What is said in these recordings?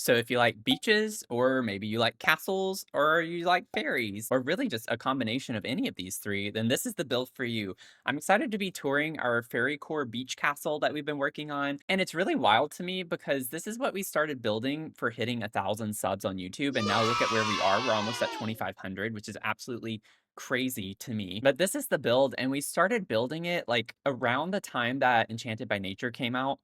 So if you like beaches, or maybe you like castles, or you like fairies, or really just a combination of any of these three, then this is the build for you. I'm excited to be touring our fairy core beach castle that we've been working on. And it's really wild to me because this is what we started building for hitting 1,000 subs on YouTube. And now look at where we are. We're almost at 2,500, which is absolutely crazy to me. But this is the build, and we started building it like around the time that Enchanted by Nature came out.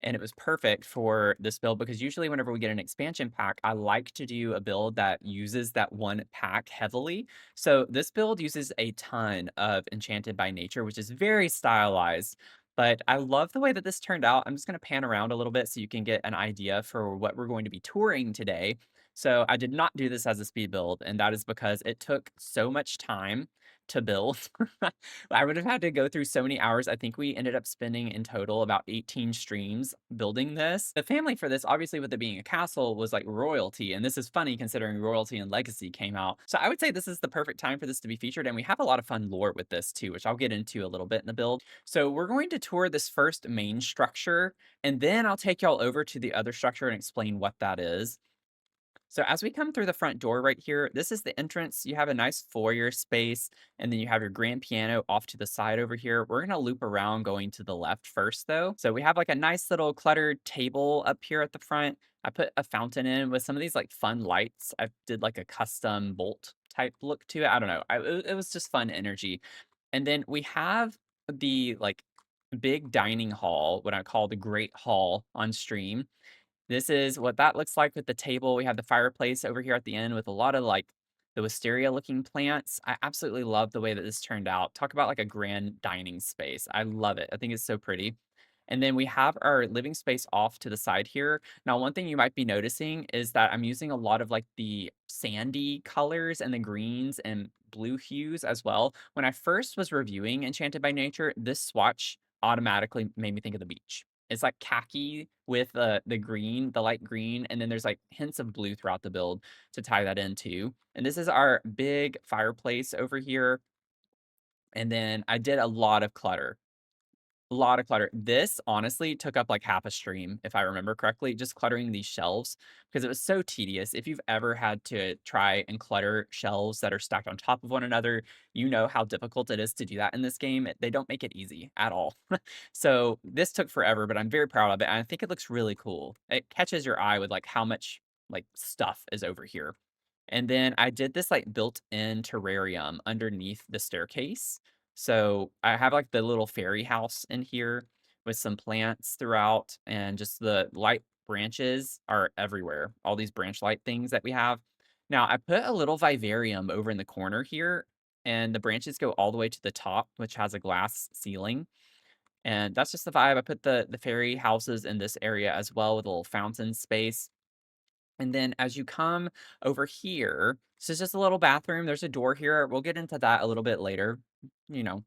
And it was perfect for this build because usually whenever we get an expansion pack, I like to do a build that uses that one pack heavily. So this build uses a ton of Enchanted by Nature, which is very stylized. But I love the way that this turned out. I'm just going to pan around a little bit so you can get an idea for what we're going to be touring today. So I did not do this as a speed build, and that is because it took so much time to build. I would have had to go through so many hours. I think we ended up spending in total about 18 streams building this. The family for this, obviously, with it being a castle, was like royalty. And this is funny considering Royalty and Legacy came out. So I would say this is the perfect time for this to be featured. And we have a lot of fun lore with this too, which I'll get into a little bit in the build. So we're going to tour this first main structure, and then I'll take y'all over to the other structure and explain what that is. So as we come through the front door right here, this is the entrance. You have a nice foyer space, and then you have your grand piano off to the side over here. We're gonna loop around going to the left first though. So we have like a nice little cluttered table up here at the front. I put a fountain in with some of these like fun lights. I did like a custom bolt type look to it. I don't know. It was just fun energy. And then we have the like big dining hall, what I call the Great Hall on stream. This is what that looks like with the table. We have the fireplace over here at the end with a lot of, like, the wisteria looking plants. I absolutely love the way that this turned out. Talk about, like, a grand dining space. I love it. I think it's so pretty. And then we have our living space off to the side here. Now, one thing you might be noticing is that I'm using a lot of, like, the sandy colors and the greens and blue hues as well. When I first was reviewing Enchanted by Nature, this swatch automatically made me think of the beach. It's like khaki with the green, the light green, and then there's like hints of blue throughout the build to tie that in too. And this is our big fireplace over here. And then I did a lot of clutter. A lot of clutter. This honestly took up like half a stream, if I remember correctly, just cluttering these shelves because it was so tedious. If you've ever had to try and clutter shelves that are stacked on top of one another, you know how difficult it is to do that in this game. They don't make it easy at all. So this took forever, but I'm very proud of it. And I think it looks really cool. It catches your eye with like how much like stuff is over here. And then I did this, like, built-in terrarium underneath the staircase. So, I have, like, the little fairy house in here with some plants throughout, and just the light branches are everywhere, all these branch light things that we have. Now, I put a little vivarium over in the corner here, and the branches go all the way to the top, which has a glass ceiling, and that's just the vibe. I put the fairy houses in this area as well with a little fountain space. And then as you come over here, this is just a little bathroom. There's a door here. We'll get into that a little bit later. You know,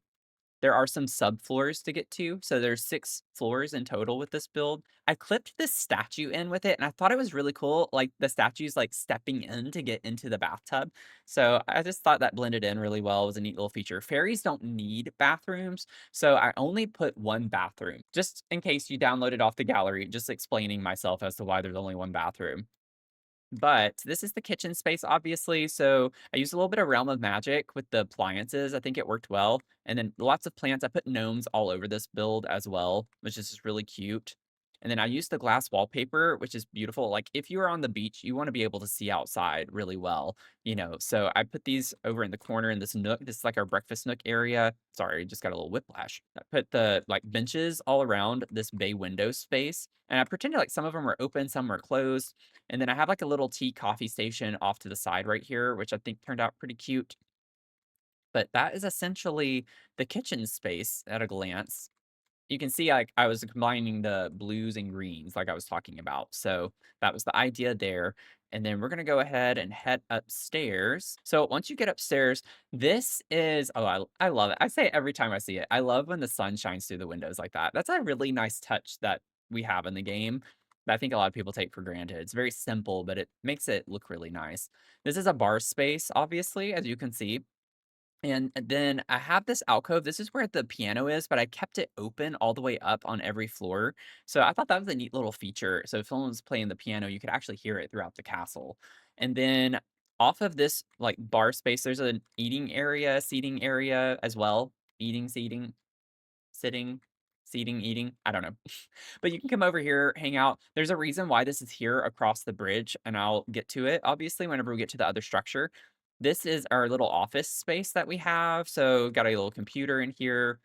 there are some subfloors to get to. So there's 6 floors in total with this build. I clipped this statue in with it, and I thought it was really cool. Like the statue's like stepping in to get into the bathtub. So I just thought that blended in really well. It was a neat little feature. Fairies don't need bathrooms, so I only put 1 bathroom. Just in case you downloaded off the gallery, just explaining myself as to why there's only 1 bathroom. But this is the kitchen space, obviously, so I used a little bit of Realm of Magic with the appliances. I think it worked well, and then lots of plants. I put gnomes all over this build as well, which is just really cute. And then I used the glass wallpaper, which is beautiful. Like, if you are on the beach, you wanna be able to see outside really well, you know? So I put these over in the corner in this nook. This is like our breakfast nook area. Sorry, just got a little whiplash. I put the, like, benches all around this bay window space, and I pretended like some of them were open, some were closed. And then I have like a little tea coffee station off to the side right here, which I think turned out pretty cute. But that is essentially the kitchen space at a glance. You can see I was combining the blues and greens like I was talking about. So that was the idea there. And then we're going to go ahead and head upstairs. So once you get upstairs, this is, oh, I love it. I say it every time I see it. I love when the sun shines through the windows like that. That's a really nice touch that we have in the game that I think a lot of people take for granted. It's very simple, but it makes it look really nice. This is a bar space, obviously, as you can see. And then I have this alcove. This is where the piano is, but I kept it open all the way up on every floor. So I thought that was a neat little feature. So if someone was playing the piano, you could actually hear it throughout the castle. And then off of this like bar space, there's an eating area, seating area as well. Eating, seating, sitting, seating, eating. I don't know. But you can come over here, hang out. There's a reason why this is here across the bridge, and I'll get to it, obviously, whenever we get to the other structure. This is our little office space that we have. So, got a little computer in here,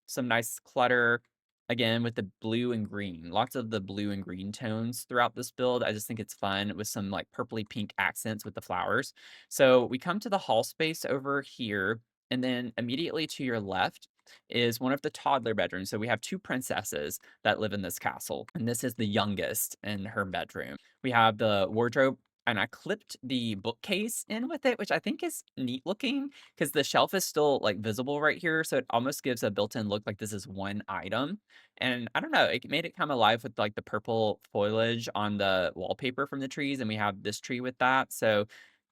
some nice clutter, again, with the blue and green. Lots of the blue and green tones throughout this build. I just think it's fun with some like purpley pink accents with the flowers. So, we come to the hall space over here, and then immediately to your left is one of the toddler bedrooms. So we have two princesses that live in this castle, and this is the youngest in her bedroom. We have the wardrobe, and I clipped the bookcase in with it, which I think is neat looking because the shelf is still like visible right here. So it almost gives a built in look like this is one item. And I don't know, it made it come alive with like the purple foliage on the wallpaper from the trees. And we have this tree with that. So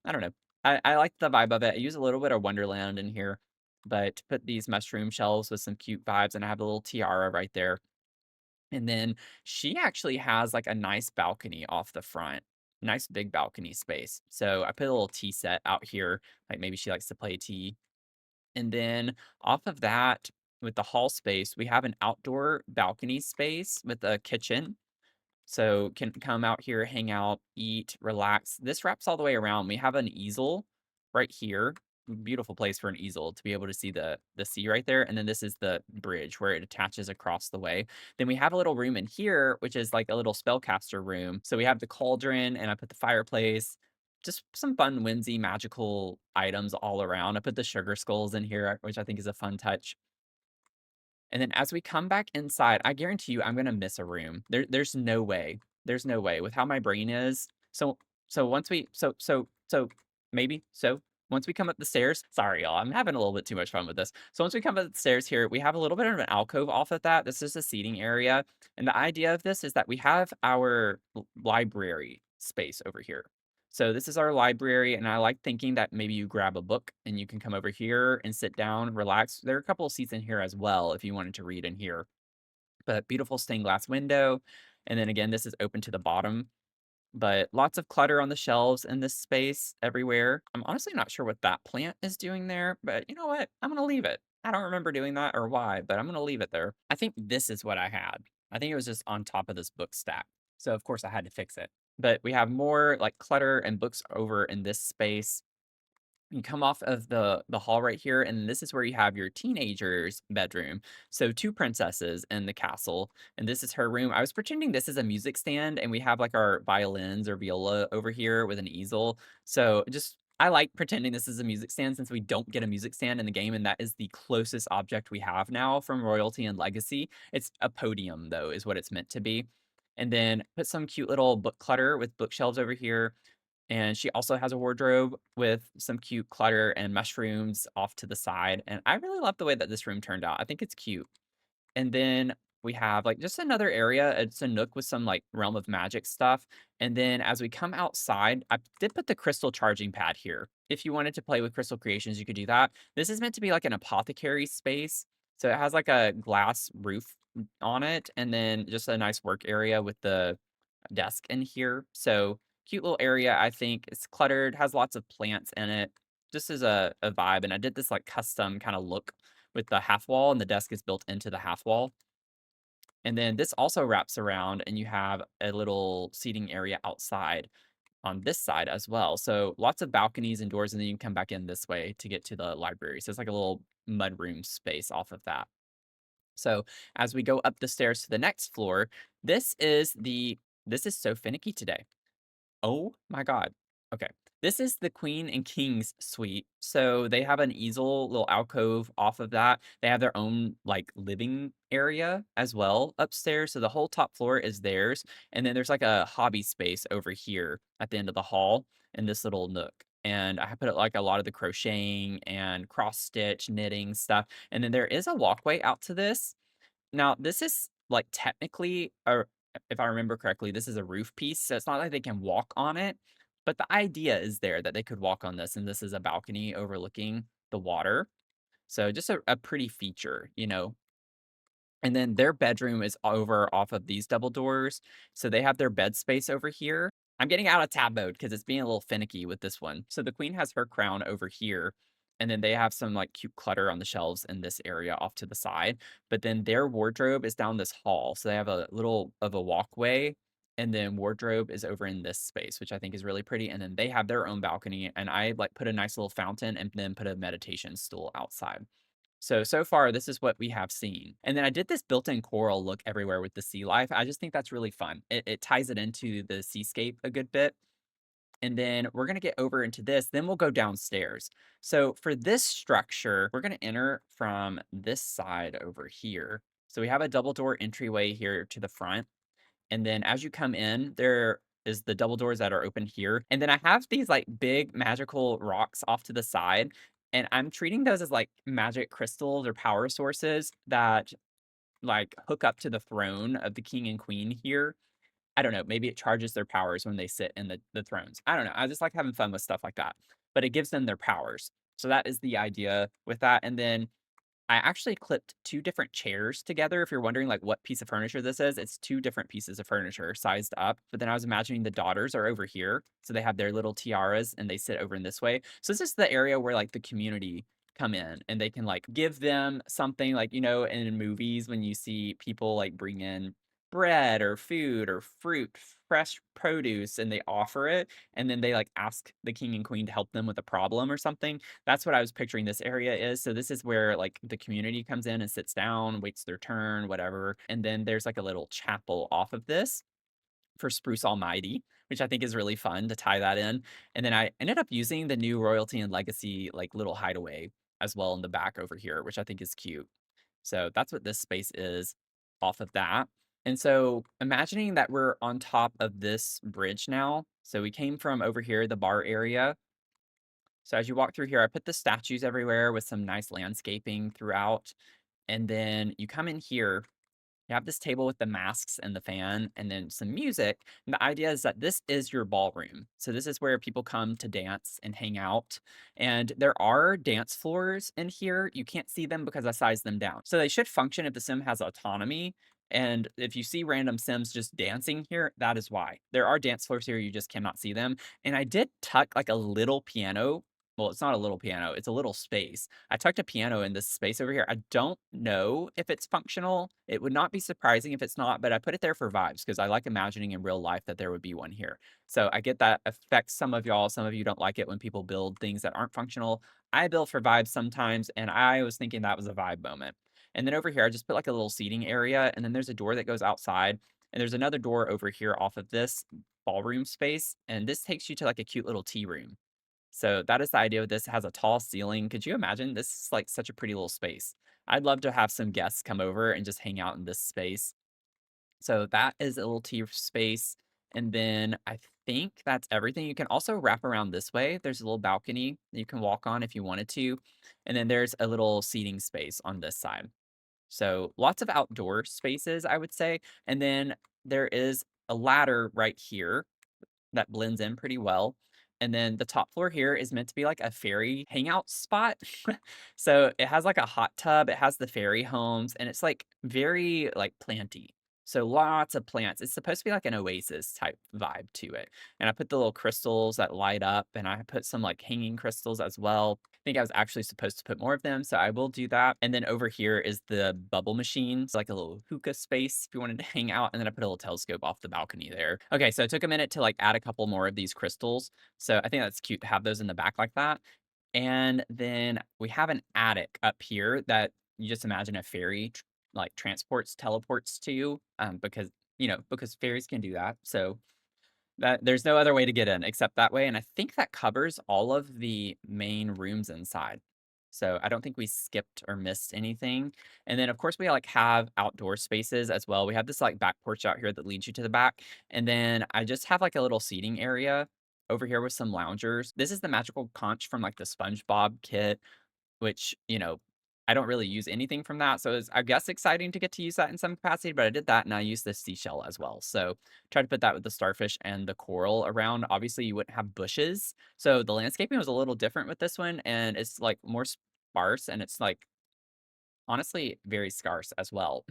I don't know. I like the vibe of it. I use a little bit of Wonderland in here, but put these mushroom shelves with some cute vibes, and I have a little tiara right there. And then she actually has like a nice balcony off the front, nice big balcony space. So I put a little tea set out here, like maybe she likes to play tea. And then off of that, with the hall space, we have an outdoor balcony space with a kitchen, so can come out here, hang out, eat, relax. This wraps all the way around. We have an easel right here. Beautiful place for an easel to be able to see the sea right there. And then this is the bridge where it attaches across the way. Then we have a little room in here, which is like a little spellcaster room. So we have the cauldron, and I put the fireplace. Just some fun, whimsy, magical items all around. I put the sugar skulls in here, which I think is a fun touch. And then as we come back inside, I guarantee you I'm gonna miss a room. There's no way. There's no way with how my brain is. So once we so maybe so once we come up the stairs, sorry y'all, I'm having a little bit too much fun with this. So once we come up the stairs here, we have a little bit of an alcove off of that. This is a seating area. And the idea of this is that we have our library space over here. So this is our library, and I like thinking that maybe you grab a book and you can come over here and sit down, relax. There are a couple of seats in here as well if you wanted to read in here. But beautiful stained glass window. And then again, this is open to the bottom, but lots of clutter on the shelves in this space everywhere. I'm honestly not sure what that plant is doing there, but you know what? I'm going to leave it. I don't remember doing that or why, but I'm going to leave it there. I think this is what I had. I think it was just on top of this book stack. So of course I had to fix it. But we have more like clutter and books over in this space. You come off of the hall right here, and this is where you have your teenager's bedroom. So two princesses in the castle, and this is her room. I was pretending this is a music stand, and we have like our violins or viola over here with an easel. So just I like pretending this is a music stand since we don't get a music stand in the game, and that is the closest object we have now from Royalty and Legacy. It's a podium though, is what it's meant to be. And then put some cute little book clutter with bookshelves over here, and she also has a wardrobe with some cute clutter and mushrooms off to the side, and I really love the way that this room turned out. I think it's cute. And then we have, like, just another area. It's a nook with some, like, Realm of Magic stuff, and then as we come outside, I did put the crystal charging pad here. If you wanted to play with crystal creations, you could do that. This is meant to be like an apothecary space, so it has, like, a glass roof on it, and then just a nice work area with the desk in here. So cute little area, I think. It's cluttered, has lots of plants in it. Just as a vibe. And I did this like custom kind of look with the half wall, and the desk is built into the half wall. And then this also wraps around, and you have a little seating area outside on this side as well. So lots of balconies and doors, and then you can come back in this way to get to the library. So it's like a little mudroom space off of that. So as we go up the stairs to the next floor, this is the this is so finicky today. Oh my god. Okay. This is the queen and king's suite. So they have an easel, little alcove off of that. They have their own like living area as well upstairs. So the whole top floor is theirs. And then there's like a hobby space over here at the end of the hall in this little nook. And I put like a lot of the crocheting and cross stitch knitting stuff. And then there is a walkway out to this. Now, this is, like, technically, or if I remember correctly, this is a roof piece, so it's not like they can walk on it, but the idea is there that they could walk on this, and this is a balcony overlooking the water. So just a pretty feature, you know? And then their bedroom is over off of these double doors, so they have their bed space over here. I'm getting out of tab mode because it's being a little finicky with this one. So the queen has her crown over here, and then they have some, like, cute clutter on the shelves in this area off to the side, but then their wardrobe is down this hall, so they have a little of a walkway, and then wardrobe is over in this space, which I think is really pretty, and then they have their own balcony, and I, like, put a nice little fountain and then put a meditation stool outside. So far, this is what we have seen. And then I did this built-in coral look everywhere with the sea life. I just think that's really fun. It ties it into the seascape a good bit. And then we're gonna get over into this, then we'll go downstairs. So for this structure, we're gonna enter from this side over here. So we have a double door entryway here to the front. And then as you come in, there is the double doors that are open here. And then I have these like big magical rocks off to the side. And I'm treating those as like magic crystals or power sources that like hook up to the throne of the king and queen here. I don't know. Maybe it charges their powers when they sit in the thrones. I don't know. I just like having fun with stuff like that. But it gives them their powers. So that is the idea with that. And then I actually clipped 2 different chairs together. If you're wondering, like, what piece of furniture this is, it's 2 different pieces of furniture sized up, but then I was imagining the daughters are over here, so they have their little tiaras, and they sit over in this way. So this is the area where, like, the community come in, and they can, like, give them something, like, you know, in movies when you see people, like, bring in bread or food or fruit, fresh produce, and they offer it, and then they, like, ask the king and queen to help them with a problem or something. That's what I was picturing this area is. So this is where like the community comes in and sits down, waits their turn, whatever. And then there's like a little chapel off of this for Spruce Almighty, which I think is really fun to tie that in. And then I ended up using the new royalty and legacy like little hideaway as well in the back over here, which I think is cute. So that's what this space is off of that. And so imagining that we're on top of this bridge now. So we came from over here, the bar area, so as you walk through here, I put the statues everywhere with some nice landscaping throughout. And then you come in here, you have this table with the masks and the fan and then some music. And the idea is that this is your ballroom. So this is where people come to dance and hang out. And there are dance floors in here. You can't see them because I sized them down. So they should function if the sim has autonomy. And if you see random sims just dancing here, that is why. There are dance floors here, you just cannot see them. And I did tuck like a little piano. Well, it's not a little piano, it's a little space. I tucked a piano in this space over here. I don't know if it's functional. It would not be surprising if it's not, but I put it there for vibes because I like imagining in real life that there would be one here. So I get that affects some of y'all. Some of you don't like it when people build things that aren't functional. I build for vibes sometimes, and I was thinking that was a vibe moment. And then over here, I just put like a little seating area, and then there's a door that goes outside, and there's another door over here off of this ballroom space, and this takes you to like a cute little tea room. So that is the idea of this. It has a tall ceiling. Could you imagine? This is like such a pretty little space. I'd love to have some guests come over and just hang out in this space. So that is a little tea space. And then I think that's everything. You can also wrap around this way. There's a little balcony that you can walk on if you wanted to. And then there's a little seating space on this side. So lots of outdoor spaces, I would say. And then there is a ladder right here that blends in pretty well. And then the top floor here is meant to be like a fairy hangout spot. So it has like a hot tub, it has the fairy homes, and it's like very like planty. So lots of plants. It's supposed to be like an oasis type vibe to it. And I put the little crystals that light up, and I put some like hanging crystals as well. I think I was actually supposed to put more of them, so I will do that. And then over here is the bubble machine. So like a little hookah space if you wanted to hang out. And then I put a little telescope off the balcony there. Okay, so it took a minute to like add a couple more of these crystals. So I think that's cute to have those in the back like that. And then we have an attic up here that you just imagine a fairy like transports, teleports to you, because you know because fairies can do that. So that there's no other way to get in except that way, and I think that covers all of the main rooms inside. So I don't think we skipped or missed anything. And then, of course, we, like, have outdoor spaces as well. We have this, like, back porch out here that leads you to the back, and then I just have, like, a little seating area over here with some loungers. This is the magical conch from, like, the SpongeBob kit, which, you know, I don't really use anything from that, so it's, I guess, exciting to get to use that in some capacity, but I did that and I used the seashell as well. So, try to put that with the starfish and the coral around. Obviously, you wouldn't have bushes, so the landscaping was a little different with this one, and it's, like, more sparse, and it's, like, honestly, very scarce as well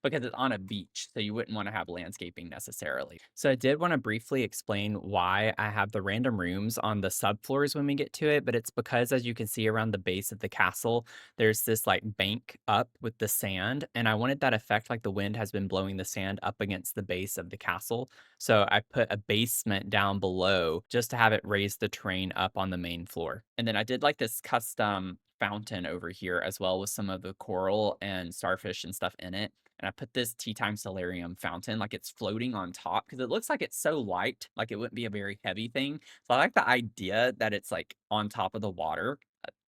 because it's on a beach, so you wouldn't wanna have landscaping necessarily. So I did wanna briefly explain why I have the random rooms on the subfloors when we get to it, but it's because as you can see around the base of the castle, there's this, like, bank up with the sand, and I wanted that effect like the wind has been blowing the sand up against the base of the castle. So I put a basement down below just to have it raise the terrain up on the main floor. And then I did like this custom fountain over here as well with some of the coral and starfish and stuff in it. And I put this tea time solarium fountain like it's floating on top because it looks like it's so light, like it wouldn't be a very heavy thing. So I like the idea that it's like on top of the water.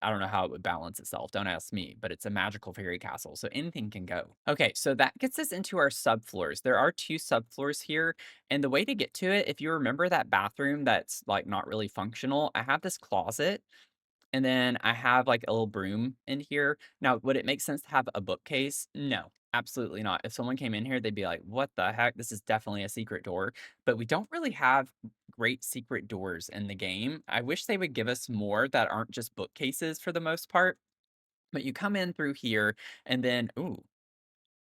I don't know how it would balance itself. Don't ask me, but it's a magical fairy castle, so anything can go. Okay, so that gets us into our subfloors. There are two subfloors here, and the way to get to it, if you remember that bathroom that's like not really functional, I have this closet and then I have, like, a little broom in here. Now, would it make sense to have a bookcase? No, absolutely not. If someone came in here, they'd be like, "What the heck? This is definitely a secret door." But we don't really have great secret doors in the game. I wish they would give us more that aren't just bookcases for the most part. But you come in through here, and then ooh,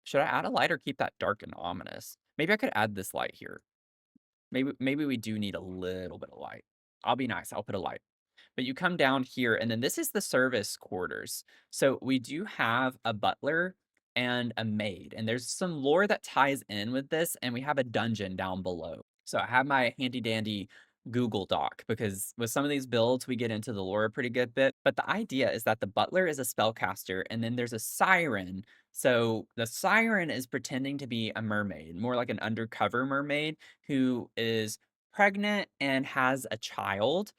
should I add a light or keep that dark and ominous? Maybe I could add this light here. Maybe we do need a little bit of light. I'll be nice, I'll put a light. But you come down here, and then this is the service quarters. So we do have a butler and a maid, and there's some lore that ties in with this, and we have a dungeon down below. So I have my handy dandy Google Doc because with some of these builds, we get into the lore a pretty good bit. But the idea is that the butler is a spellcaster, and then there's a siren. So the siren is pretending to be a mermaid, more like an undercover mermaid who is pregnant and has a child,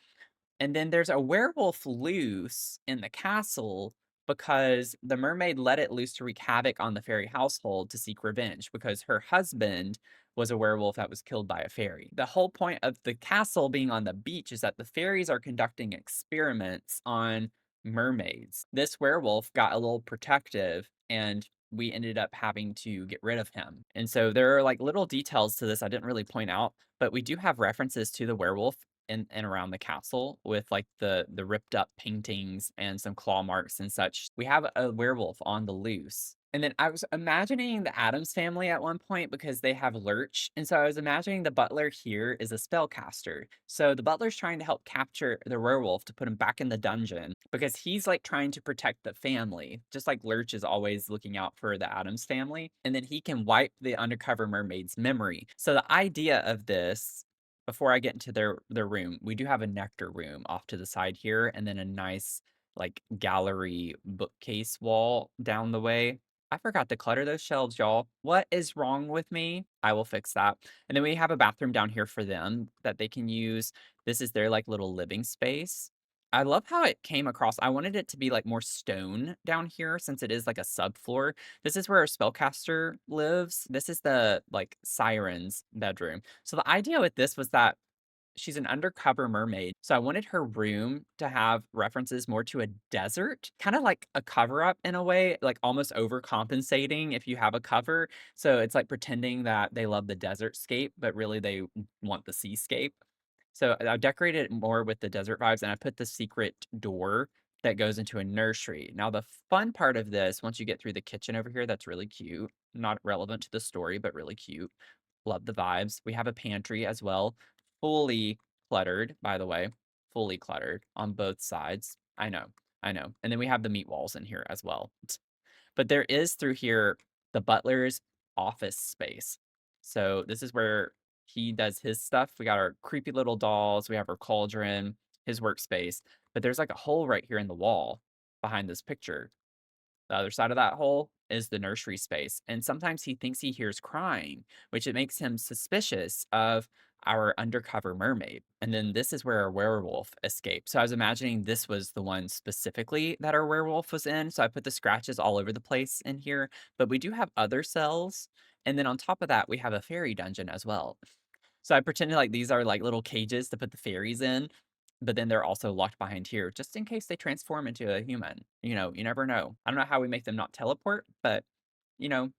and then there's a werewolf loose in the castle because the mermaid let it loose to wreak havoc on the fairy household to seek revenge because her husband was a werewolf that was killed by a fairy. The whole point of the castle being on the beach is that the fairies are conducting experiments on mermaids. This werewolf got a little protective and we ended up having to get rid of him. And so there are like little details to this I didn't really point out, but we do have references to the werewolf and around the castle with, like, the ripped up paintings and some claw marks and such. We have a werewolf on the loose. And then I was imagining the Addams Family at one point because they have Lurch, and so I was imagining the butler here is a spellcaster. So the butler's trying to help capture the werewolf to put him back in the dungeon because he's, like, trying to protect the family, just like Lurch is always looking out for the Addams Family, and then he can wipe the undercover mermaid's memory. So the idea of this before I get into their room, we do have a nectar room off to the side here, and then a nice, like, gallery bookcase wall down the way. I forgot to clutter those shelves, y'all. What is wrong with me? I will fix that. And then we have a bathroom down here for them that they can use. This is their, like, little living space. I love how it came across. I wanted it to be, like, more stone down here since it is, like, a subfloor. This is where our spellcaster lives. This is the, like, siren's bedroom. So the idea with this was that she's an undercover mermaid. So I wanted her room to have references more to a desert, kind of like a cover up in a way, like almost overcompensating if you have a cover. So it's like pretending that they love the desert scape, but really they want the seascape. So I decorated it more with the desert vibes and I put the secret door that goes into a nursery. Now, the fun part of this, once you get through the kitchen over here, that's really cute. Not relevant to the story, but really cute. Love the vibes. We have a pantry as well, fully cluttered, by the way, fully cluttered on both sides. I know, I know. And then we have the meat walls in here as well. But there is through here the butler's office space. So this is where he does his stuff. We got our creepy little dolls, we have our cauldron, his workspace, but there's like a hole right here in the wall behind this picture. The other side of that hole is the nursery space, and sometimes he thinks he hears crying, which it makes him suspicious of our undercover mermaid. And then this is where our werewolf escaped. So I was imagining this was the one specifically that our werewolf was in. So I put the scratches all over the place in here, but we do have other cells. And then on top of that, we have a fairy dungeon as well. So I pretended like these are like little cages to put the fairies in. but then they're also locked behind here just in case they transform into a human. You never know. I don't know how we make them not teleport, but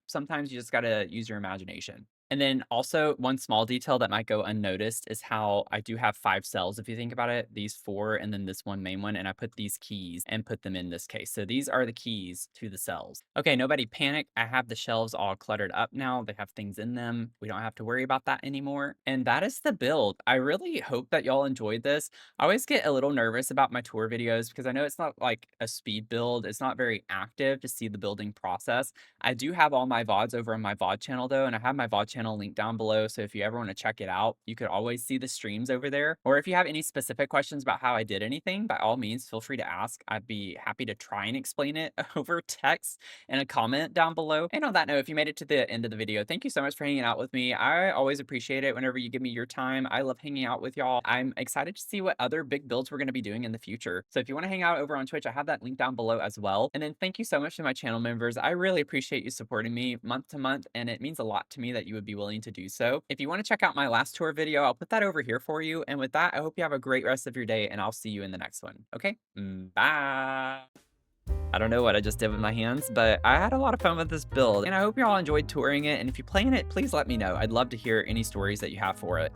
sometimes you just gotta use your imagination. And then also one small detail that might go unnoticed is how I do have 5 cells if you think about it, these 4 and then this one main one, and I put these keys and put them in this case. So these are the keys to the cells. Okay, nobody panic. I have the shelves all cluttered up now. They have things in them. We don't have to worry about that anymore. And that is the build. I really hope that y'all enjoyed this. I always get a little nervous about my tour videos because I know it's not like a speed build. It's not very active to see the building process. I do have all my VODs over on my VOD channel though, and I have my VOD channel linked down below. So if you ever want to check it out, you could always see the streams over there. Or if you have any specific questions about how I did anything, by all means, feel free to ask. I'd be happy to try and explain it over text and a comment down below. And on that note, if you made it to the end of the video, thank you so much for hanging out with me. I always appreciate it whenever you give me your time. I love hanging out with y'all. I'm excited to see what other big builds we're going to be doing in the future. So if you want to hang out over on Twitch, I have that link down below as well. And then thank you so much to my channel members. I really appreciate you supporting me month to month, and it means a lot to me that you would be willing to do so. If you want to check out my last tour video, I'll put that over here for you. And with that, I hope you have a great rest of your day, and I'll see you in the next one. Okay? Bye. I don't know what I just did with my hands, but I had a lot of fun with this build, and I hope you all enjoyed touring it. And if you're playing it, please let me know. I'd love to hear any stories that you have for it.